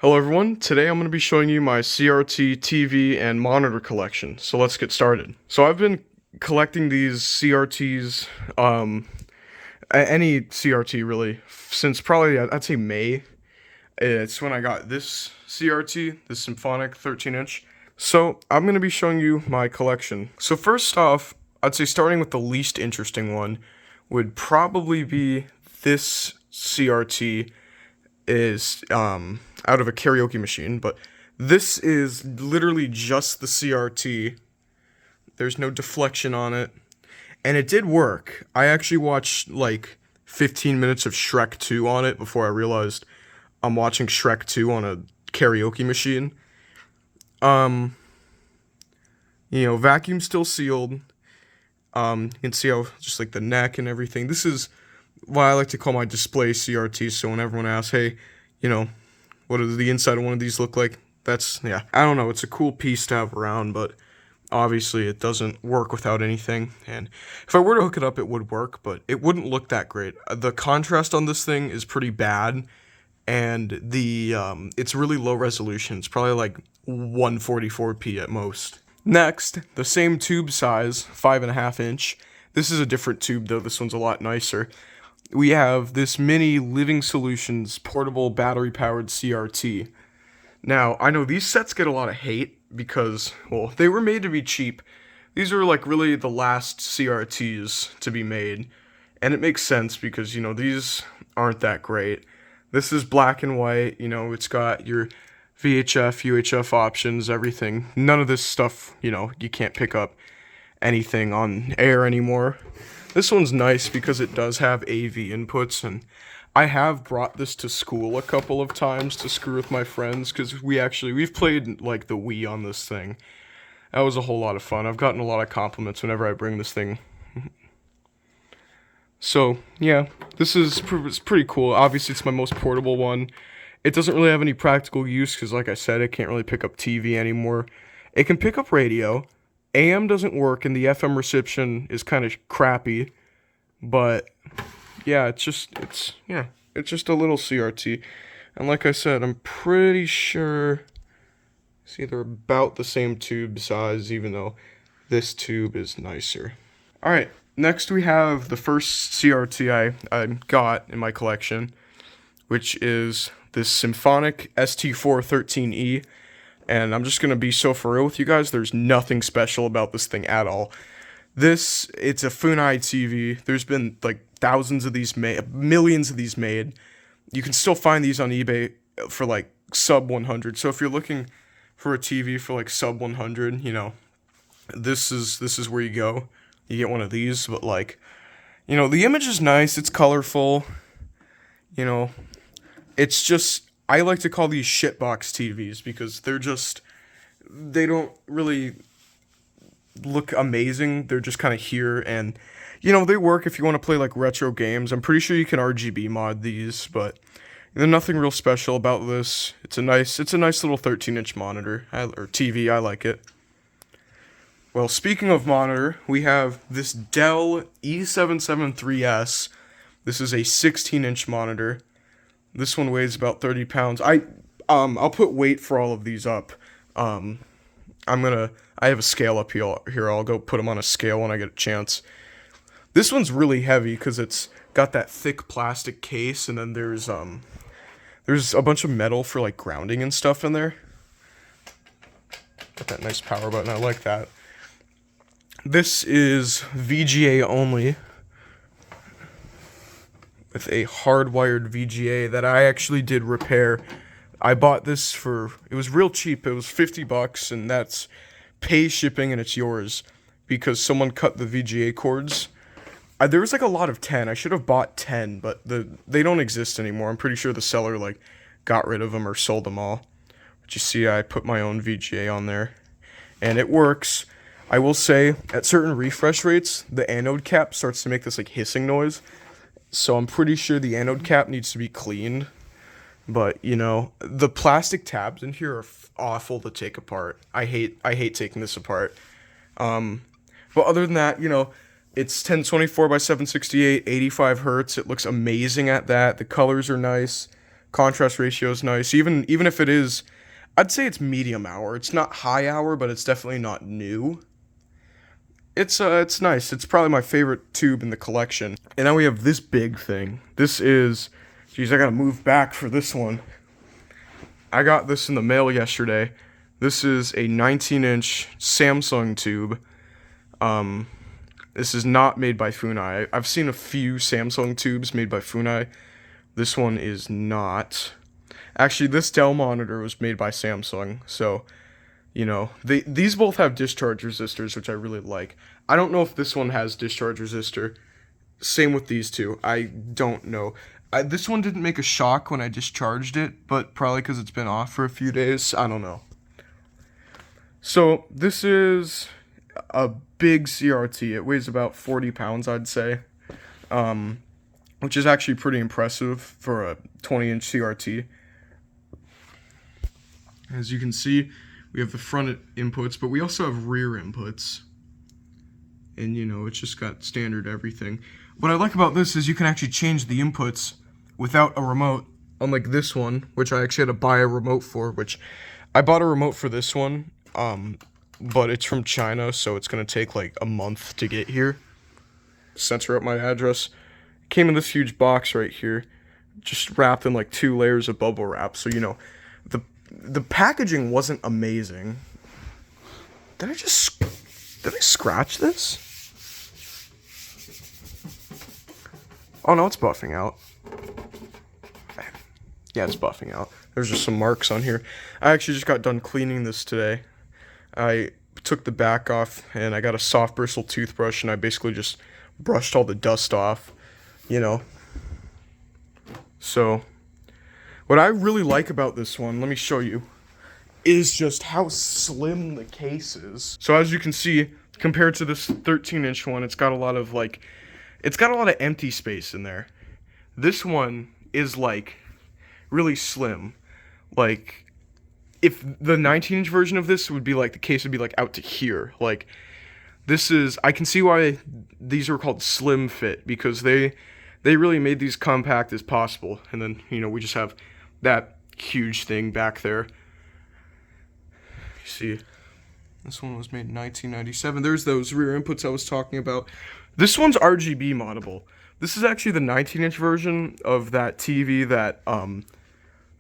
Hello everyone, today I'm going to be showing you my CRT TV and monitor collection, so let's get started. So I've been collecting these CRTs, any CRT really, since probably I'd say May. It's when I got this CRT, this Symphonic 13-inch. So I'm going to be showing you my collection. So first off, I'd say starting with the least interesting one would probably be this CRT is out of a karaoke machine, but this is literally just the CRT. There's no deflection on it, and it did work. I actually watched like 15 minutes of Shrek 2 on it before I realized I'm watching Shrek 2 on a karaoke machine. Vacuum still sealed. You can see how just like the neck and everything. This is why I like to call my display CRT, so when everyone asks, hey, what does the inside of one of these look like? I don't know, it's a cool piece to have around, but obviously it doesn't work without anything, and if I were to hook it up, it would work, but it wouldn't look that great. The contrast on this thing is pretty bad, and it's really low resolution. It's probably like 144p at most. Next, the same tube size, 5.5 inch. This is a different tube though, this one's a lot nicer. We have this mini Living Solutions portable battery-powered CRT. Now, I know these sets get a lot of hate because, well, they were made to be cheap. These are like really the last CRTs to be made, and it makes sense because, these aren't that great. This is black and white, it's got your VHF, UHF options, everything. None of this stuff, you can't pick up anything on air anymore. This one's nice because it does have AV inputs, and I have brought this to school a couple of times to screw with my friends because we've played like the Wii on this thing. That was a whole lot of fun. I've gotten a lot of compliments whenever I bring this thing. So yeah, this is it's pretty cool. Obviously, it's my most portable one. It doesn't really have any practical use because, like I said, it can't really pick up TV anymore. It can pick up radio. AM doesn't work, and the FM reception is kind of crappy, but yeah, it's just a little CRT, and like I said, I'm pretty sure it's either about the same tube size, even though this tube is nicer. All right, next we have the first CRT I got in my collection, which is this Symphonic ST413E. And I'm just going to be so for real with you guys, there's nothing special about this thing at all. It's a Funai TV. There's been like thousands of these made, millions of these made. You can still find these on eBay for like sub 100. So if you're looking for a TV for like sub 100, this is where you go. You get one of these, but like, the image is nice, it's colorful. It's just, I like to call these shitbox TVs because they don't really look amazing. They're just kind of here, and they work if you want to play like retro games. I'm pretty sure you can RGB mod these, but there's nothing real special about this. It's a nice little 13-inch monitor or TV. I like it. Well, speaking of monitor, we have this Dell E773S. This is a 16-inch monitor. This one weighs about 30 pounds. I'll put weight for all of these up. I have a scale up here. I'll go put them on a scale when I get a chance. This one's really heavy because it's got that thick plastic case, and then there's a bunch of metal for like grounding and stuff in there. Got that nice power button. I like that. This is VGA only, with a hardwired VGA that I actually did repair. I bought this it was real cheap. It was $50, and that's pay shipping and it's yours because someone cut the VGA cords. There was like a lot of 10. I should have bought 10, but they don't exist anymore. I'm pretty sure the seller like got rid of them or sold them all. But you see, I put my own VGA on there, and it works. I will say, at certain refresh rates, the anode cap starts to make this like hissing noise. So I'm pretty sure the anode cap needs to be cleaned. But, the plastic tabs in here are awful to take apart. I hate taking this apart. But other than that, it's 1024 by 768, 85 hertz. It looks amazing at that. The colors are nice. Contrast ratio is nice. Even if it is, I'd say it's medium hour. It's not high hour, but it's definitely not new. It's nice. It's probably my favorite tube in the collection. And now we have this big thing. This is, geez, I gotta move back for this one. I got this in the mail yesterday. This is a 19-inch Samsung tube. This is not made by Funai. I've seen a few Samsung tubes made by Funai. This one is not. Actually, this Dell monitor was made by Samsung, so, you know, these both have discharge resistors, which I really like. I don't know if this one has discharge resistor. Same with these two. I don't know. This one didn't make a shock when I discharged it, but probably because it's been off for a few days. I don't know. So, this is a big CRT. It weighs about 40 pounds, I'd say. Which is actually pretty impressive for a 20-inch CRT. As you can see, we have the front inputs, but we also have rear inputs. And, you know, it's just got standard everything. What I like about this is you can actually change the inputs without a remote, unlike this one, which I actually had to buy a remote for, which I bought a remote for this one, but it's from China, so it's going to take like a month to get here. Censor up my address. Came in this huge box right here, just wrapped in like 2 layers of bubble wrap, so, you know, the packaging wasn't amazing. Did I scratch this? Oh no, it's buffing out. Yeah, it's buffing out. There's just some marks on here. I actually just got done cleaning this today. I took the back off and I got a soft bristle toothbrush and I basically just brushed all the dust off, you know. So, what I really like about this one, let me show you, is just how slim the case is. So as you can see, compared to this 13-inch one, it's got a lot of empty space in there. This one is like really slim. Like if the 19-inch version of this would be like, the case would be like out to here. Like this is, I can see why these are called slim fit, because they really made these compact as possible. And then, you know, we just have that huge thing back there. You see, this one was made in 1997. There's those rear inputs I was talking about. This one's RGB moddable. This is actually the 19-inch version of that TV that,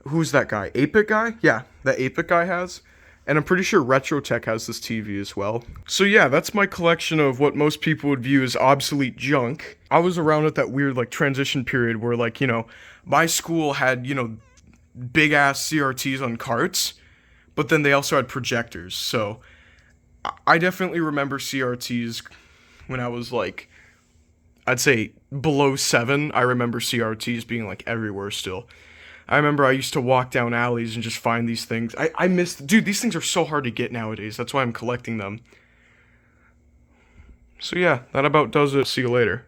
who's that guy? 8-Bit guy? Yeah, that 8-Bit guy has. And I'm pretty sure RetroTech has this TV as well. So yeah, that's my collection of what most people would view as obsolete junk. I was around at that weird, like, transition period where, like, you know, my school had, you know, big-ass CRTs on carts, but then they also had projectors. So I definitely remember CRTs when I was, like, I'd say below 7. I remember CRTs being, like, everywhere still. I remember I used to walk down alleys and just find these things. I miss, dude, these things are so hard to get nowadays. That's why I'm collecting them. So yeah, that about does it. See you later.